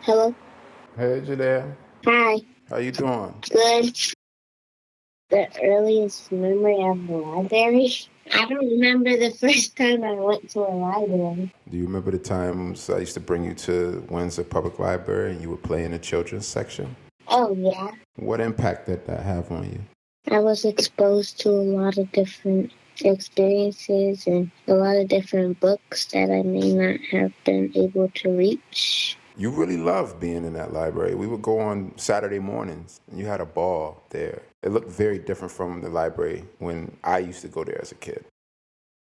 Hello. Hey, Judaea. Hi. How you doing? Good. The earliest memory of the library? I don't remember the first time I went to a library. Do you remember the times I used to bring you to Windsor Public Library and you would play in the children's section? Oh, yeah. What impact did that have on you? I was exposed to a lot of different experiences and a lot of different books that I may not have been able to reach. You really loved being in that library. We would go on Saturday mornings and you had a ball there. It looked very different from the library when I used to go there as a kid.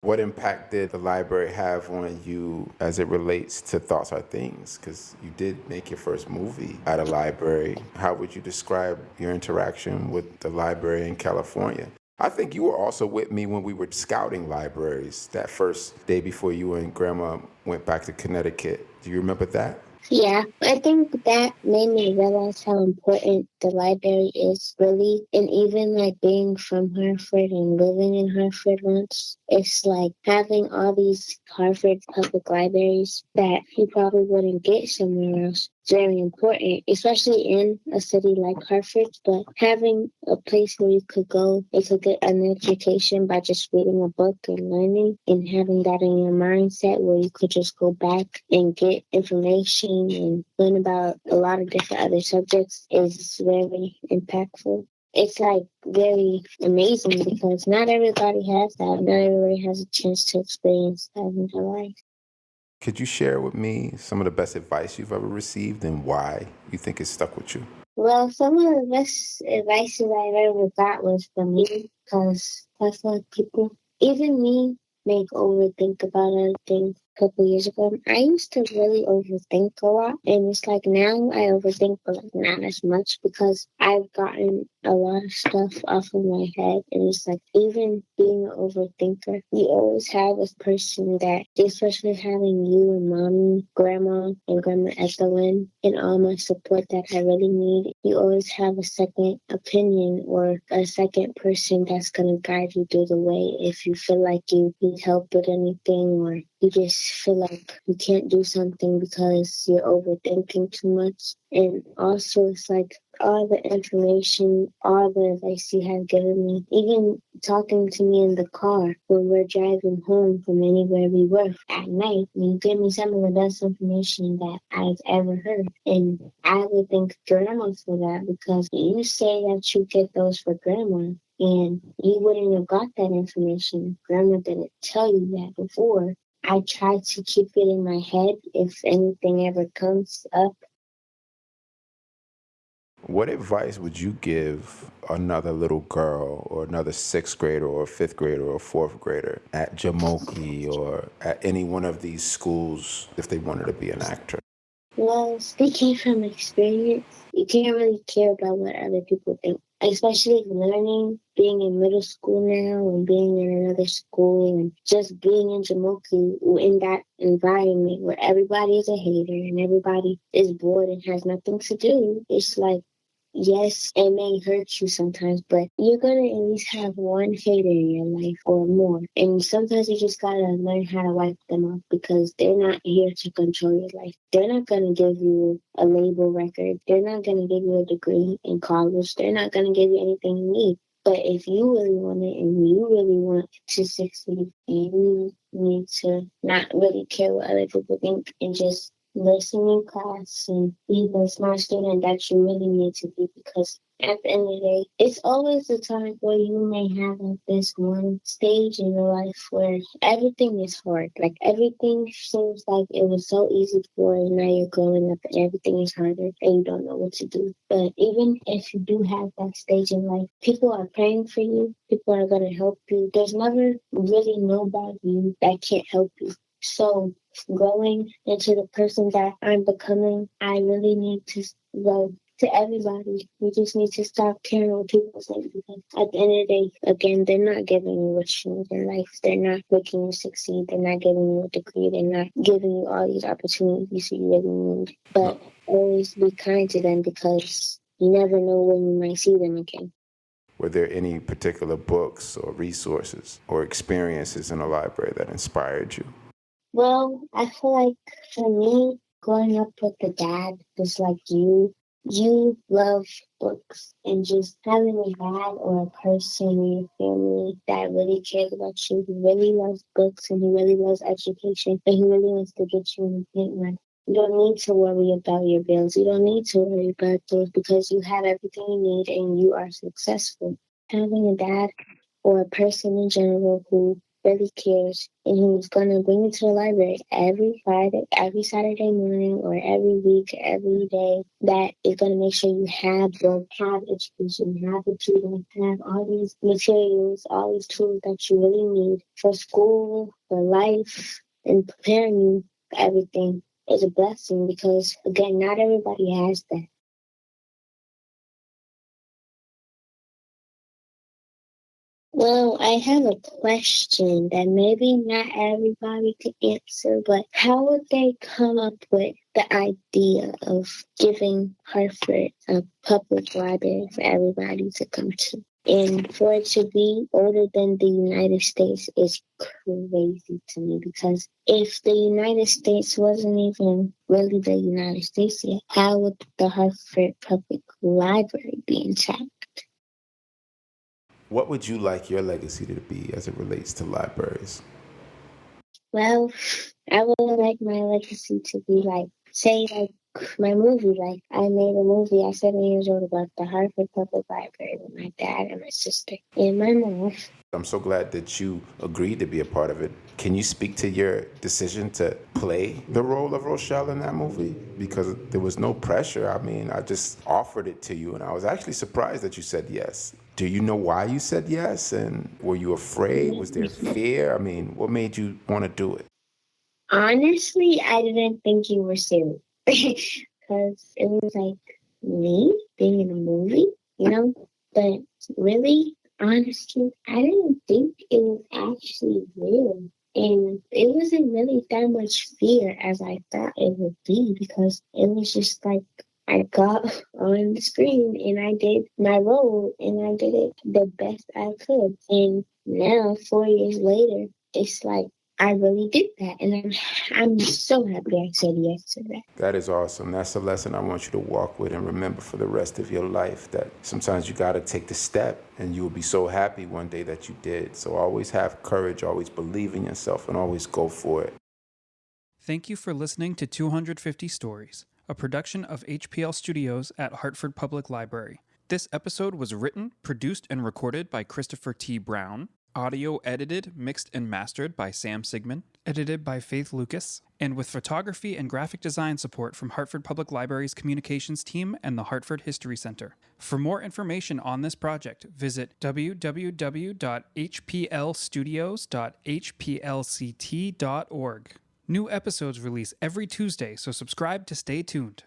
What impact did the library have on you as it relates to Thoughts Are Things? Because you did make your first movie at a library. How would you describe your interaction with the library in California? I think you were also with me when we were scouting libraries that first day before you and Grandma went back to Connecticut. Do you remember that? Yeah, I think that made me realize how important the library is really. And even like being from Hartford and living in Hartford once, it's like having all these Hartford public libraries that you probably wouldn't get somewhere else. It's very important, especially in a city like Hartford. But having a place where you could go and could get an education by just reading a book and learning and having that in your mindset where you could just go back and get information and learn about a lot of different other subjects is very impactful. It's like very amazing because not everybody has that. Not everybody has a chance to experience that in their life. Could you share with me some of the best advice you've ever received and why you think it stuck with you? Well, some of the best advice that I ever got was from me because that's like people, even me, make overthink about other things. A couple years ago, I used to really overthink a lot, and it's like now I overthink, but like not as much because I've gotten a lot of stuff off of my head, and it's like even being an overthinker, you always have a person that, especially having you and mommy, and grandma Evelyn, and all my support that I really need. You always have a second opinion or a second person that's gonna guide you through the way if you feel like you need help with anything or you just feel like you can't do something because you're overthinking too much. And also, it's like all the information, all the advice you have given me, even talking to me in the car when we're driving home from anywhere we were at night, you give me some of the best information that I've ever heard. And I would thank Grandma for that because you say that you get those for Grandma. And you wouldn't have got that information. Grandma didn't tell you that before. I try to keep it in my head if anything ever comes up. What advice would you give another little girl or another sixth grader or fifth grader or fourth grader at Jamoki or at any one of these schools if they wanted to be an actor? Well, speaking from experience, you can't really care about what other people think. Especially learning, being in middle school now and being in another school and just being in Jamoki in that environment where everybody is a hater and everybody is bored and has nothing to do. It's like yes, it may hurt you sometimes, but you're gonna at least have one hater in your life or more. And sometimes you just gotta learn how to wipe them off because they're not here to control your life. They're not gonna give you a label record. They're not gonna give you a degree in college. They're not gonna give you anything you need. But if you really want it and you really want to succeed, you need to not really care what other people think and just listen in class and be the smart student that you really need to be because at the end of the day, it's always a time where you may have like this one stage in your life where everything is hard. Like everything seems like it was so easy before and now you're growing up and everything is harder and you don't know what to do. But even if you do have that stage in life, people are praying for you. People are going to help you. There's never really nobody that can't help you. So growing into the person that I'm becoming, I really need to go to everybody. You just need to stop caring what people say because at the end of the day, again, they're not giving you what you need in life. They're not making you succeed. They're not giving you a degree. They're not giving you all these opportunities you really need. But always be kind to them because you never know when you might see them again. Were there any particular books or resources or experiences in a library that inspired you? Well, I feel like for me, growing up with a dad just like you love books, and just having a dad or a person in your family that really cares about you, who really loves books and who really loves education, and who really wants to get you in the paint line. You don't need to worry about your bills. You don't need to worry about those because you have everything you need and you are successful. Having a dad or a person in general who really cares and who's gonna bring you to the library every Friday, every Saturday morning, or every week, every day, that is gonna make sure you have book, have education, have the tools, have all these materials, all these tools that you really need for school, for life, and preparing you for everything is a blessing because, again, not everybody has that. Well, I have a question that maybe not everybody could answer, but how would they come up with the idea of giving Hartford a public library for everybody to come to? And for it to be older than the United States is crazy to me because if the United States wasn't even really the United States yet, how would the Hartford Public Library be intact? What would you like your legacy to be as it relates to libraries? Well, I would like my legacy to be like, say, like my movie. Like, I made a movie at 7 years old about the Hartford Public Library with my dad and my sister and my mom. I'm so glad that you agreed to be a part of it. Can you speak to your decision to play the role of Rochelle in that movie? Because there was no pressure. I mean, I just offered it to you, and I was actually surprised that you said yes. Do you know why you said yes? And were you afraid? Was there fear? I mean, what made you want to do it? Honestly, I didn't think you were serious because it was like me being in a movie, you know? But really, honestly, I didn't think it was actually real. And it wasn't really that much fear as I thought it would be because it was just like I got on the screen and I did my role and I did it the best I could. And now, 4 years later, it's like I really did that, and I'm so happy I said yes to that. That is awesome. That's a lesson I want you to walk with and remember for the rest of your life, that sometimes you got to take the step and you will be so happy one day that you did. So always have courage, always believe in yourself, and always go for it. Thank you for listening to 250 Stories, a production of HPL Studios at Hartford Public Library. This episode was written, produced, and recorded by Christopher T. Brown, audio edited, mixed, and mastered by Sam Sigmund, edited by Faith Lucas, and with photography and graphic design support from Hartford Public Library's communications team and the Hartford History Center. For more information on this project, visit www.hplstudios.hplct.org. New episodes release every Tuesday, so subscribe to stay tuned.